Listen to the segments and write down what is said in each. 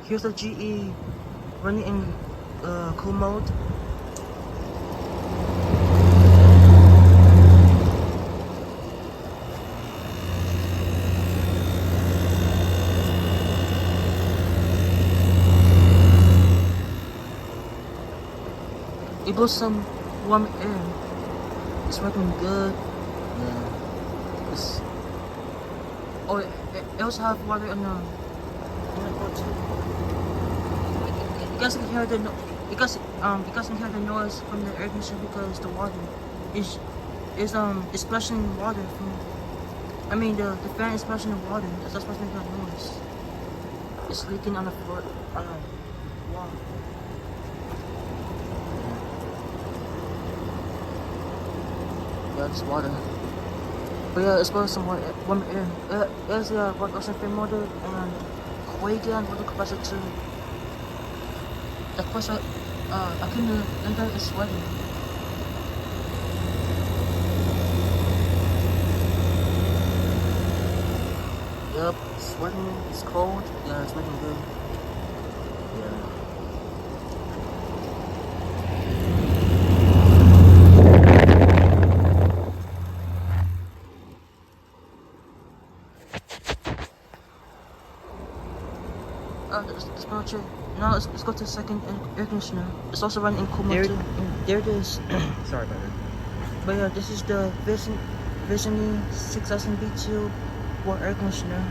Here's the GE running in cool mode. It blows some warm air. It's working good. Yeah. It's, oh, it also have water in the boat too. You guys can hear the you guys can hear the noise from the air conditioner because the water is splashing water from. I mean the fan is splashing the water. That's what's making that noise. It's leaking on the floor. On the wall. Yeah, it's water. But yeah, it's blowing some warm air. There's the ocean fan motor and way down water compressor too. The compressor, I think the engine is sweating. Yep, it's sweating, it's cold. Yeah, it's making good. Yeah. That's pretty much it. Now let's go to the second air conditioner. It's also running in cool mode too. There it is. Sorry about it. But yeah, this is the vissani 6000 B2 water air conditioner.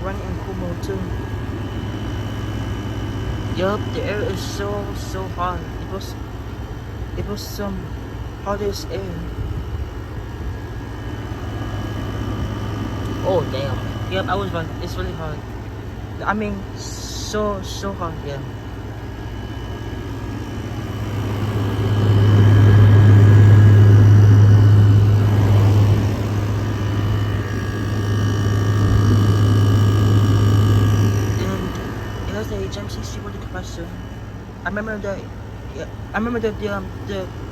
Running in cool mode too. Yup, the air is so hot. It was some hottest air. Oh damn. Yep, I was right. It's really hot. I mean, so hot, yeah. And it has the GMCC water compressor. I remember that. Yeah, I remember the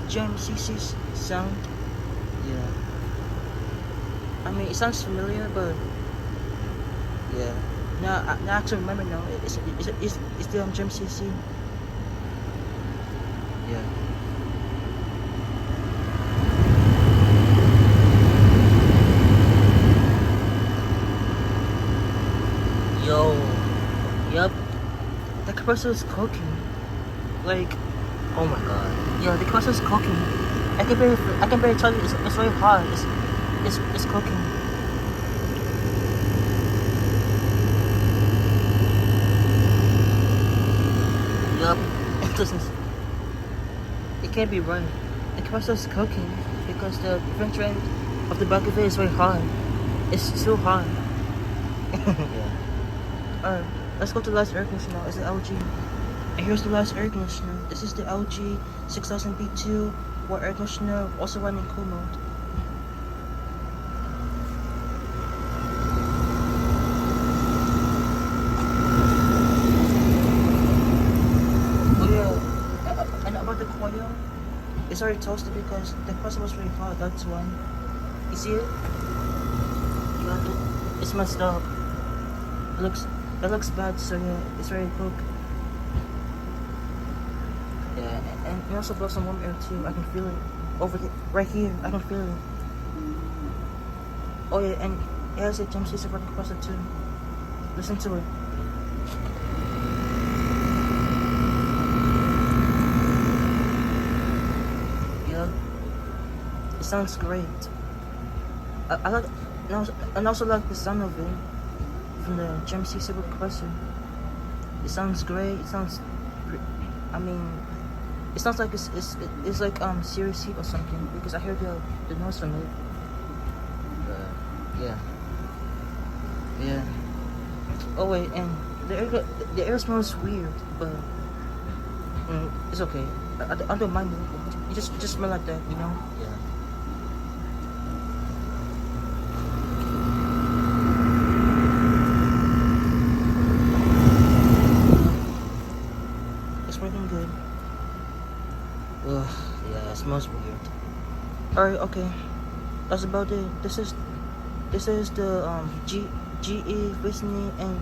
GMCC sound. Yeah. I mean, it sounds familiar, but yeah. Now I actually remember now. It's the GMCC. Yeah. Yo. Yup. The compressor is cooking. Like, oh my god. Yeah, the compressor is cooking. I can barely tell you. It's very hot. It's cooking. Yup, it can't be right. The compressor is cooking because the vent rate of the back of it is very high. It's too high. Yeah. Alright, let's go to the last air conditioner now. It's the LG. And here's the last air conditioner. This is the LG 6000 B2 water air conditioner, also running cool mode. It's already toasted because the crust was really hot, that's why. You see it? Yeah, it's messed up. It looks bad, so yeah, it's ready to cook. Yeah, and it also blows some warm air too. I can feel it. Over here, right here, I can feel it. Oh yeah, and it has a GMCC for the compressor too. Listen to it. It sounds great. I like, and also like the sound of it from the GMCC compressor. It sounds great. It sounds, I mean, it sounds like it's like serious heat or something because I hear the noise from it. Yeah. Yeah. Oh wait, and the air smells weird, but it's okay. I don't mind it. It just smell like that, you know? Yeah. It's working good. Ugh, yeah, it smells weird. Alright, okay. That's about it. This is the GE vissani and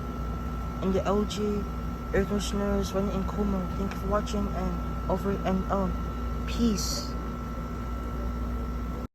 and the LG air conditioner is running in coma. Thank you for watching and peace.